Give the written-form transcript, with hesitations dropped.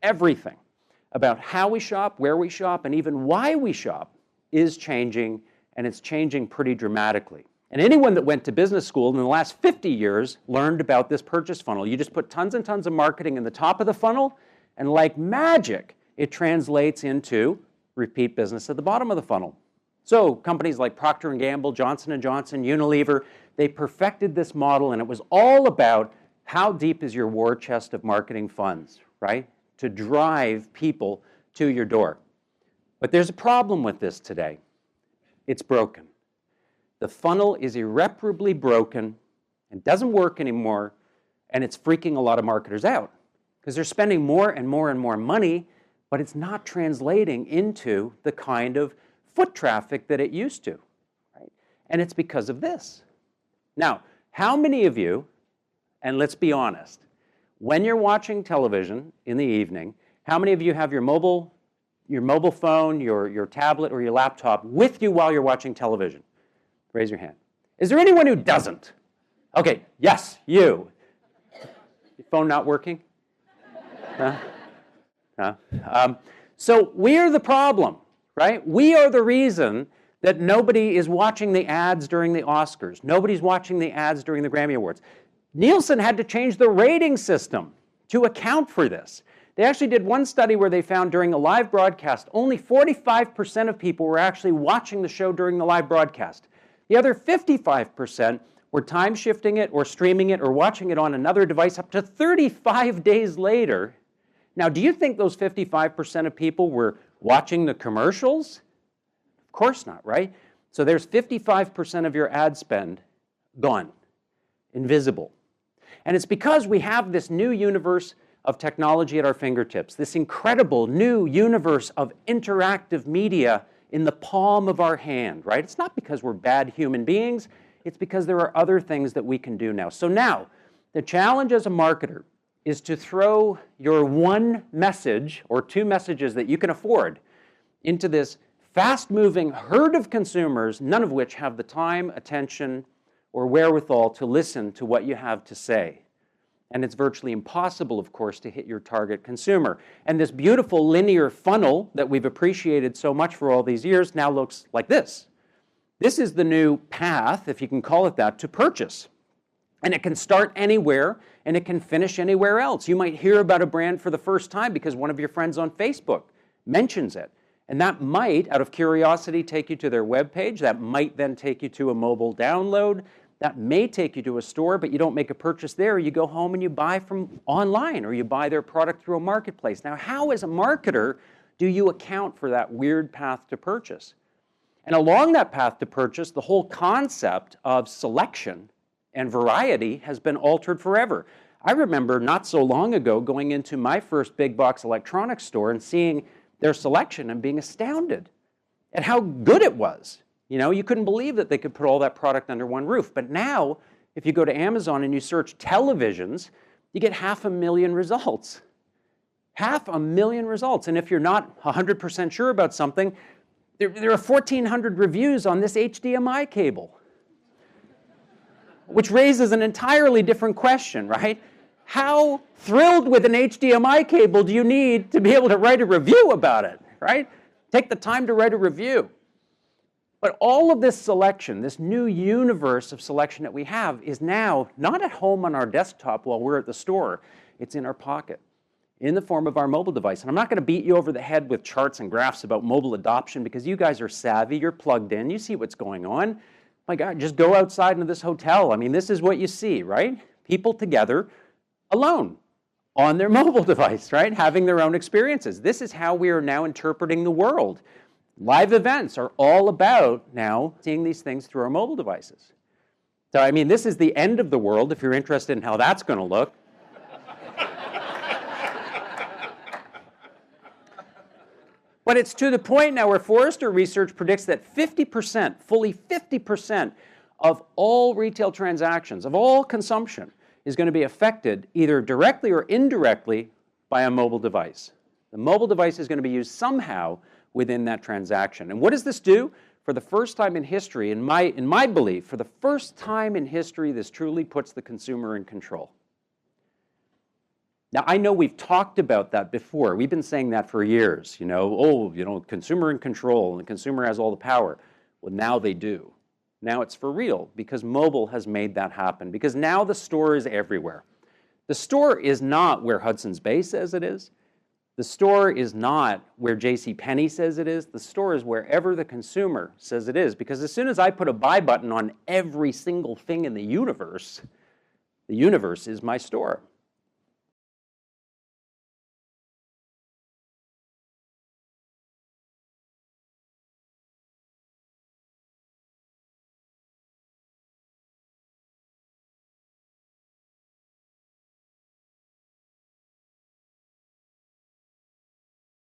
everything about how we shop, where we shop, and even why we shop is changing, and it's changing pretty dramatically. And anyone that went to business school in the last 50 years learned about this purchase funnel. You just put tons and tons of marketing in the top of the funnel, and like magic, it translates into repeat business at the bottom of the funnel. So companies like Procter & Gamble, Johnson & Johnson, Unilever, they perfected this model, and it was all about how deep is your war chest of marketing funds, right? To drive people to your door. But there's a problem with this today. It's broken. The funnel is irreparably broken and doesn't work anymore, and it's freaking a lot of marketers out because they're spending more and more and more money, but it's not translating into the kind of foot traffic that it used to, right? And it's because of this. Now, how many of you, and let's be honest, when you're watching television in the evening, how many of you have your mobile phone, your tablet, or your laptop with you while you're watching television? Raise your hand. Is there anyone who doesn't? Okay, yes, you. Your phone not working? So we are the problem, right? We are the reason that nobody is watching the ads during the Oscars. Nobody's watching the ads during the Grammy Awards. Nielsen had to change the rating system to account for this. They actually did one study where they found during a live broadcast, only 45% of people were actually watching the show during the live broadcast. The other 55% were time shifting it or streaming it or watching it on another device up to 35 days later. Now, do you think those 55% of people were watching the commercials? Of course not, right? So there's 55% of your ad spend gone, invisible. And it's because we have this new universe of technology at our fingertips, this incredible new universe of interactive media in the palm of our hand, right? It's not because we're bad human beings, it's because there are other things that we can do now. So now, the challenge as a marketer is to throw your one message or two messages that you can afford into this fast-moving herd of consumers, none of which have the time, attention, or wherewithal to listen to what you have to say. And it's virtually impossible, of course, to hit your target consumer. And this beautiful linear funnel that we've appreciated so much for all these years now looks like this. This is the new path, if you can call it that, to purchase. And it can start anywhere, and it can finish anywhere else. You might hear about a brand for the first time because one of your friends on Facebook mentions it. And that might, out of curiosity, take you to their webpage. That might then take you to a mobile download. That may take you to a store, but you don't make a purchase there. You go home and you buy from online, or you buy their product through a marketplace. Now, how, as a marketer, do you account for that weird path to purchase? And along that path to purchase, the whole concept of selection and variety has been altered forever. I remember not so long ago going into my first big box electronics store and seeing their selection and being astounded at how good it was. You know, you couldn't believe that they could put all that product under one roof. But now, if you go to Amazon and you search televisions, you get 500,000 results. 500,000 results. And if you're not 100% sure about something, there are 1,400 reviews on this HDMI cable, which raises an entirely different question, right? How thrilled with an HDMI cable do you need to be able to write a review about it, right? Take the time to write a review. But all of this selection, this new universe of selection that we have, is now not at home on our desktop while we're at the store. It's in our pocket, in the form of our mobile device. And I'm not going to beat you over the head with charts and graphs about mobile adoption because you guys are savvy, you're plugged in, you see what's going on. My God, just go outside into this hotel. I mean, this is what you see, right? People together, alone, on their mobile device, right? Having their own experiences. This is how we are now interpreting the world. Live events are all about now seeing these things through our mobile devices. So, I mean, this is the end of the world if you're interested in how that's going to look. But it's to the point now where Forrester research predicts that 50%, fully 50% of all retail transactions, of all consumption, is going to be affected either directly or indirectly by a mobile device. The mobile device is going to be used somehow within that transaction. And what does this do? For the first time in history, in my belief, for the first time in history, this truly puts the consumer in control. Now, I know we've talked about that before. We've been saying that for years, consumer in control and the consumer has all the power. Well, now they do. Now it's for real because mobile has made that happen, because now the store is everywhere. The store is not where Hudson's Bay says it is. The store is not where JCPenney says it is. The store is wherever the consumer says it is, because as soon as I put a buy button on every single thing in the universe is my store.